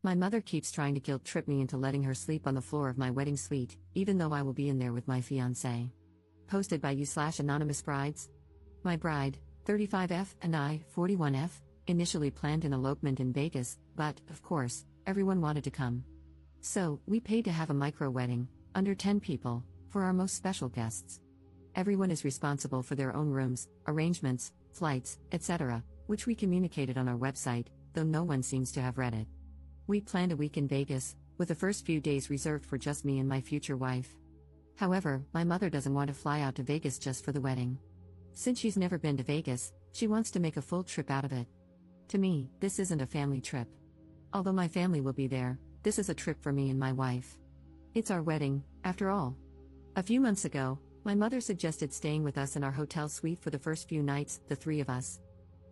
My mother keeps trying to guilt trip me into letting her sleep on the floor of my wedding suite, even though I will be in there with my fiancé. Posted by you/anonymous brides. My bride, 35F, and I, 41F, initially planned an elopement in Vegas, but, of course, everyone wanted to come. So, we paid to have a micro wedding, under 10 people, for our most special guests. Everyone is responsible for their own rooms, arrangements, flights, etc., which we communicated on our website, though no one seems to have read it. We planned a week in Vegas, with the first few days reserved for just me and my future wife. However, my mother doesn't want to fly out to Vegas just for the wedding. Since she's never been to Vegas, she wants to make a full trip out of it. To me, this isn't a family trip. Although my family will be there, this is a trip for me and my wife. It's our wedding, after all. A few months ago, my mother suggested staying with us in our hotel suite for the first few nights, the three of us.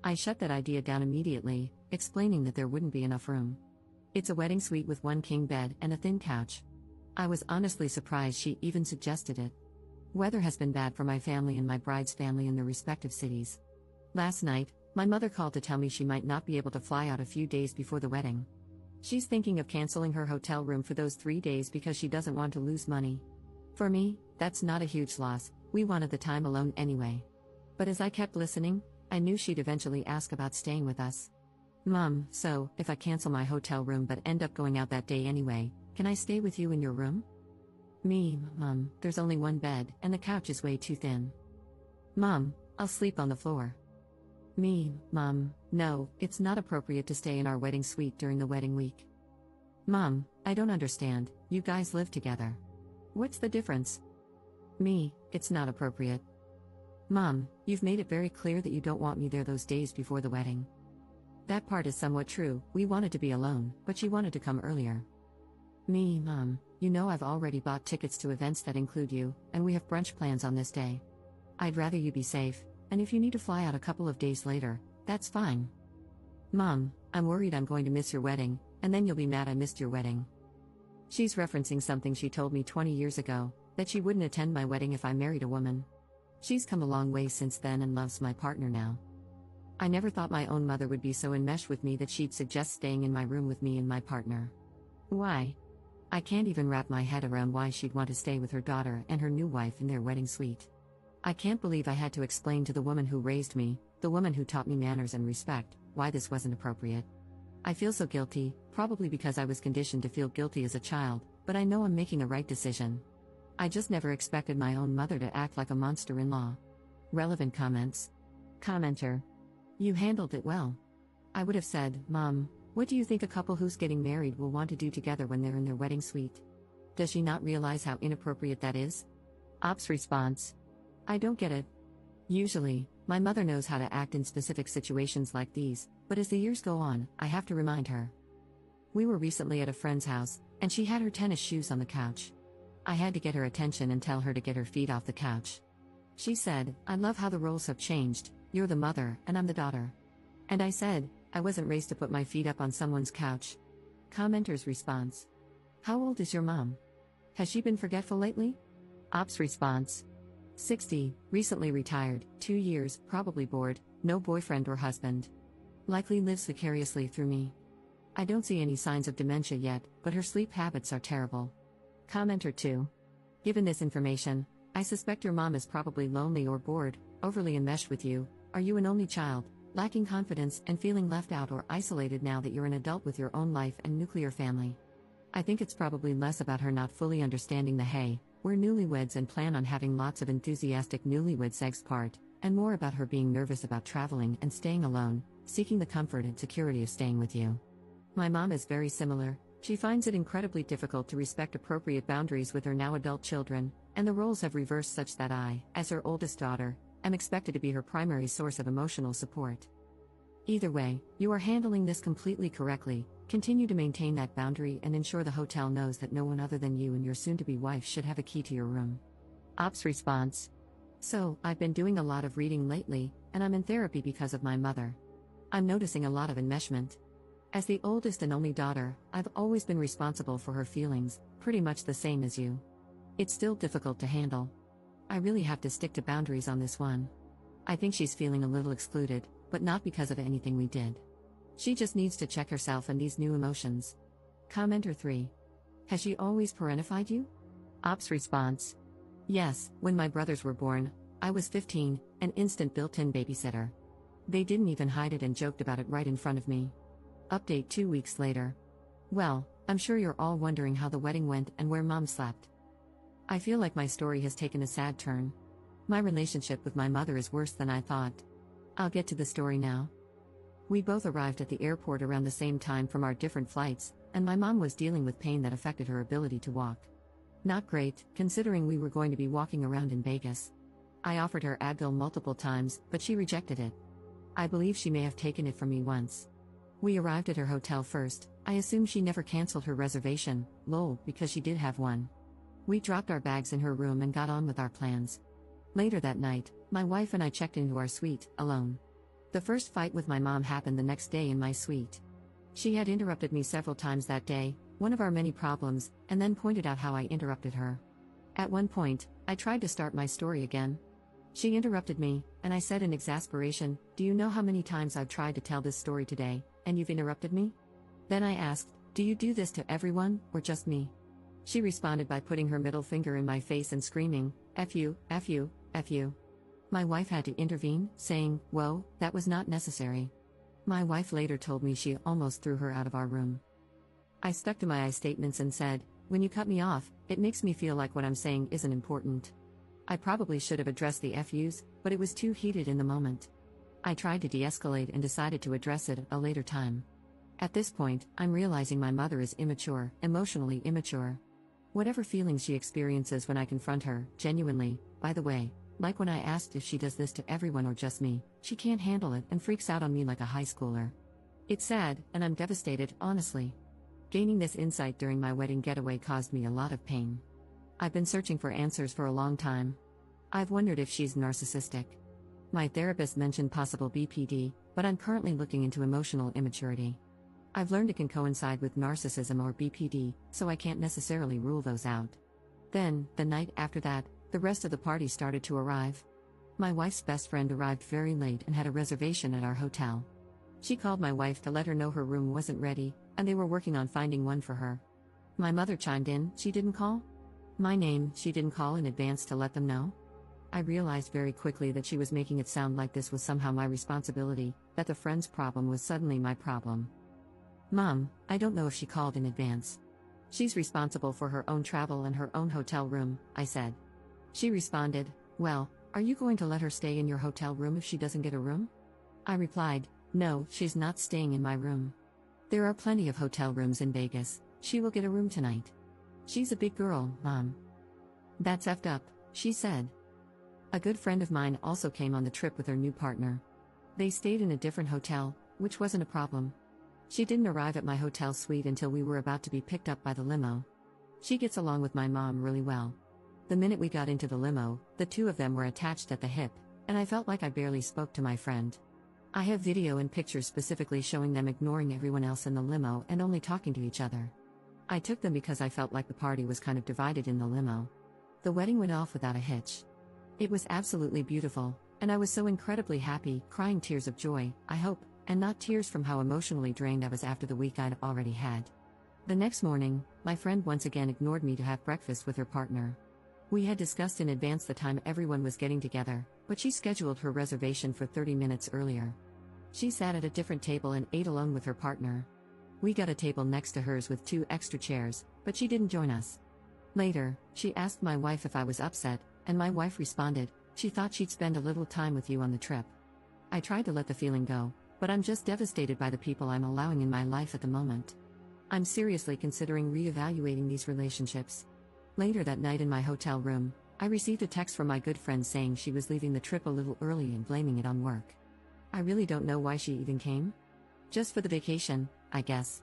I shut that idea down immediately, explaining that there wouldn't be enough room. It's a wedding suite with one king bed and a thin couch. I was honestly surprised she even suggested it. Weather has been bad for my family and my bride's family in their respective cities. Last night, my mother called to tell me she might not be able to fly out a few days before the wedding. She's thinking of canceling her hotel room for those 3 days because she doesn't want to lose money. For me, that's not a huge loss, we wanted the time alone anyway. But as I kept listening, I knew she'd eventually ask about staying with us. Mom, so, if I cancel my hotel room but end up going out that day anyway, can I stay with you in your room? Me, Mom, there's only one bed, and the couch is way too thin. Mom, I'll sleep on the floor. Me, Mom, no, it's not appropriate to stay in our wedding suite during the wedding week. Mom, I don't understand, you guys live together. What's the difference? Me, it's not appropriate. Mom, you've made it very clear that you don't want me there those days before the wedding. That part is somewhat true, we wanted to be alone, but she wanted to come earlier. Me, Mom, you know I've already bought tickets to events that include you, and we have brunch plans on this day. I'd rather you be safe, and if you need to fly out a couple of days later, that's fine. Mom, I'm worried I'm going to miss your wedding, and then you'll be mad I missed your wedding. She's referencing something she told me 20 years ago, that she wouldn't attend my wedding if I married a woman. She's come a long way since then and loves my partner now. I never thought my own mother would be so enmeshed with me that she'd suggest staying in my room with me and my partner. Why? I can't even wrap my head around why she'd want to stay with her daughter and her new wife in their wedding suite. I can't believe I had to explain to the woman who raised me, the woman who taught me manners and respect, why this wasn't appropriate. I feel so guilty, probably because I was conditioned to feel guilty as a child, but I know I'm making the right decision. I just never expected my own mother to act like a monster-in-law. Relevant comments. Commenter. You handled it well. I would have said, Mom, what do you think a couple who's getting married will want to do together when they're in their wedding suite? Does she not realize how inappropriate that is? Ops response. I don't get it. Usually, my mother knows how to act in specific situations like these, but as the years go on, I have to remind her. We were recently at a friend's house, and she had her tennis shoes on the couch. I had to get her attention and tell her to get her feet off the couch. She said, I love how the roles have changed, you're the mother, and I'm the daughter. And I said, I wasn't raised to put my feet up on someone's couch. Commenter's response. How old is your mom? Has she been forgetful lately? Ops response. 60, recently retired, 2 years, probably bored, no boyfriend or husband. Likely lives vicariously through me. I don't see any signs of dementia yet, but her sleep habits are terrible. Commenter 2. Given this information, I suspect your mom is probably lonely or bored, overly enmeshed with you. Are you an only child, lacking confidence and feeling left out or isolated now that you're an adult with your own life and nuclear family? I think it's probably less about her not fully understanding the hey, we're newlyweds and plan on having lots of enthusiastic newlywed sex part, and more about her being nervous about traveling and staying alone, seeking the comfort and security of staying with you. My mom is very similar. She finds it incredibly difficult to respect appropriate boundaries with her now adult children, and the roles have reversed such that I, as her oldest daughter, am expected to be her primary source of emotional support. Either way, you are handling this completely correctly. Continue to maintain that boundary and ensure the hotel knows that no one other than you and your soon-to-be wife should have a key to your room. Ops response. So, I've been doing a lot of reading lately, and I'm in therapy because of my mother. I'm noticing a lot of enmeshment. As the oldest and only daughter, I've always been responsible for her feelings, pretty much the same as you. It's still difficult to handle. I really have to stick to boundaries on this one. I think she's feeling a little excluded, but not because of anything we did. She just needs to check herself and these new emotions. Commenter 3. Has she always parentified you? Ops response. Yes, when my brothers were born, I was 15, an instant built-in babysitter. They didn't even hide it and joked about it right in front of me. Update 2 weeks later. Well, I'm sure you're all wondering how the wedding went and where mom slept. I feel like my story has taken a sad turn. My relationship with my mother is worse than I thought. I'll get to the story now. We both arrived at the airport around the same time from our different flights, and my mom was dealing with pain that affected her ability to walk. Not great, considering we were going to be walking around in Vegas. I offered her Advil multiple times, but she rejected it. I believe she may have taken it from me once. We arrived at her hotel first. I assume she never canceled her reservation, lol, because she did have one. We dropped our bags in her room and got on with our plans. Later that night, my wife and I checked into our suite, alone. The first fight with my mom happened the next day in my suite. She had interrupted me several times that day, one of our many problems, and then pointed out how I interrupted her. At one point, I tried to start my story again. She interrupted me, and I said in exasperation, "Do you know how many times I've tried to tell this story today, and you've interrupted me?" Then I asked, "Do you do this to everyone, or just me?" She responded by putting her middle finger in my face and screaming, "F you, F you, F you." My wife had to intervene, saying, "Whoa, that was not necessary." My wife later told me she almost threw her out of our room. I stuck to my I statements and said, "When you cut me off, it makes me feel like what I'm saying isn't important." I probably should have addressed the FUs, but it was too heated in the moment. I tried to de-escalate and decided to address it at a later time. At this point, I'm realizing my mother is immature, emotionally immature. Whatever feelings she experiences when I confront her, genuinely, by the way, like when I asked if she does this to everyone or just me, she can't handle it and freaks out on me like a high schooler. It's sad, and I'm devastated, honestly. Gaining this insight during my wedding getaway caused me a lot of pain. I've been searching for answers for a long time. I've wondered if she's narcissistic. My therapist mentioned possible BPD, but I'm currently looking into emotional immaturity. I've learned it can coincide with narcissism or BPD, so I can't necessarily rule those out. Then, the night after that, the rest of the party started to arrive. My wife's best friend arrived very late and had a reservation at our hotel. She called my wife to let her know her room wasn't ready, and they were working on finding one for her. My mother chimed in, "She didn't call?" My name, she didn't call in advance to let them know? I realized very quickly that she was making it sound like this was somehow my responsibility, that the friend's problem was suddenly my problem. "Mom, I don't know if she called in advance. She's responsible for her own travel and her own hotel room," I said. She responded, "Well, are you going to let her stay in your hotel room if she doesn't get a room?" I replied, "No, she's not staying in my room. There are plenty of hotel rooms in Vegas. She will get a room tonight. She's a big girl, Mom." "That's effed up," she said. A good friend of mine also came on the trip with her new partner. They stayed in a different hotel, which wasn't a problem. She didn't arrive at my hotel suite until we were about to be picked up by the limo. She gets along with my mom really well. The minute we got into the limo, the two of them were attached at the hip, and I felt like I barely spoke to my friend. I have video and pictures specifically showing them ignoring everyone else in the limo and only talking to each other. I took them because I felt like the party was kind of divided in the limo. The wedding went off without a hitch. It was absolutely beautiful, and I was so incredibly happy, crying tears of joy, I hope, and not tears from how emotionally drained I was after the week I'd already had. The next morning, my friend once again ignored me to have breakfast with her partner. We had discussed in advance the time everyone was getting together, but she scheduled her reservation for 30 minutes earlier. She sat at a different table and ate alone with her partner. We got a table next to hers with 2 extra chairs, but she didn't join us. Later, she asked my wife if I was upset, and my wife responded, "She thought she'd spend a little time with you on the trip." I tried to let the feeling go, but I'm just devastated by the people I'm allowing in my life at the moment. I'm seriously considering reevaluating these relationships. Later that night in my hotel room, I received a text from my good friend saying she was leaving the trip a little early and blaming it on work. I really don't know why she even came. Just for the vacation, I guess.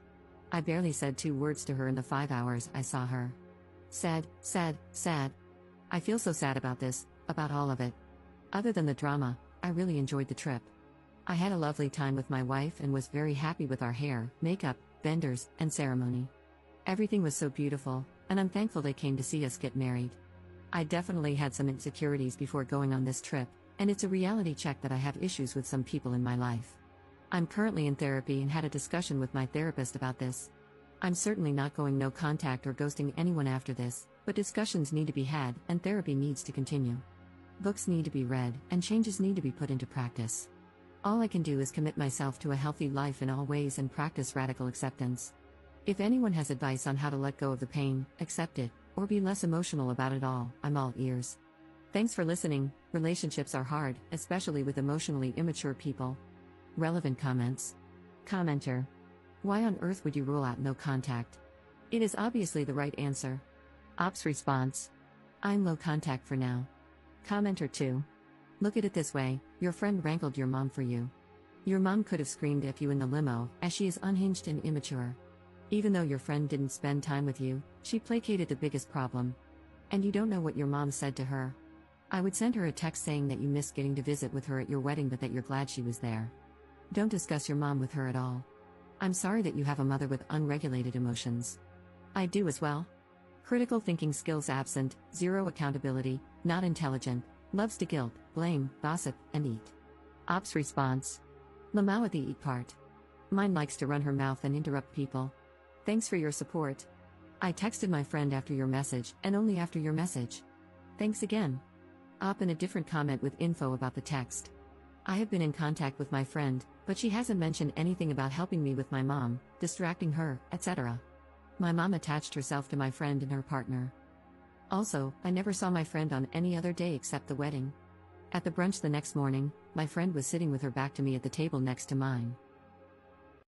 I barely said 2 words to her in the 5 hours I saw her. Sad, sad, sad. I feel so sad about this, about all of it. Other than the drama, I really enjoyed the trip. I had a lovely time with my wife and was very happy with our hair, makeup, vendors, and ceremony. Everything was so beautiful, and I'm thankful they came to see us get married. I definitely had some insecurities before going on this trip, and it's a reality check that I have issues with some people in my life. I'm currently in therapy and had a discussion with my therapist about this. I'm certainly not going no contact or ghosting anyone after this, but discussions need to be had and therapy needs to continue. Books need to be read and changes need to be put into practice. All I can do is commit myself to a healthy life in all ways and practice radical acceptance. If anyone has advice on how to let go of the pain, accept it, or be less emotional about it all, I'm all ears. Thanks for listening. Relationships are hard, especially with emotionally immature people. Relevant comments. Commenter. Why on earth would you rule out no contact? It is obviously the right answer. Ops response. I'm low contact for now. Commenter 2. Look at it this way, your friend wrangled your mom for you. Your mom could have screamed at you in the limo, as she is unhinged and immature. Even though your friend didn't spend time with you, she placated the biggest problem. And you don't know what your mom said to her. I would send her a text saying that you missed getting to visit with her at your wedding but that you're glad she was there. Don't discuss your mom with her at all. I'm sorry that you have a mother with unregulated emotions. I do as well. Critical thinking skills absent, zero accountability, not intelligent, loves to guilt, blame, gossip, and eat. Ops response. Lamau at the eat part. Mine likes to run her mouth and interrupt people. Thanks for your support. I texted my friend after your message, and only after your message. Thanks again. Op in a different comment with info about the text. I have been in contact with my friend, but she hasn't mentioned anything about helping me with my mom, distracting her, etc. My mom attached herself to my friend and her partner. Also, I never saw my friend on any other day except the wedding. At the brunch the next morning, my friend was sitting with her back to me at the table next to mine.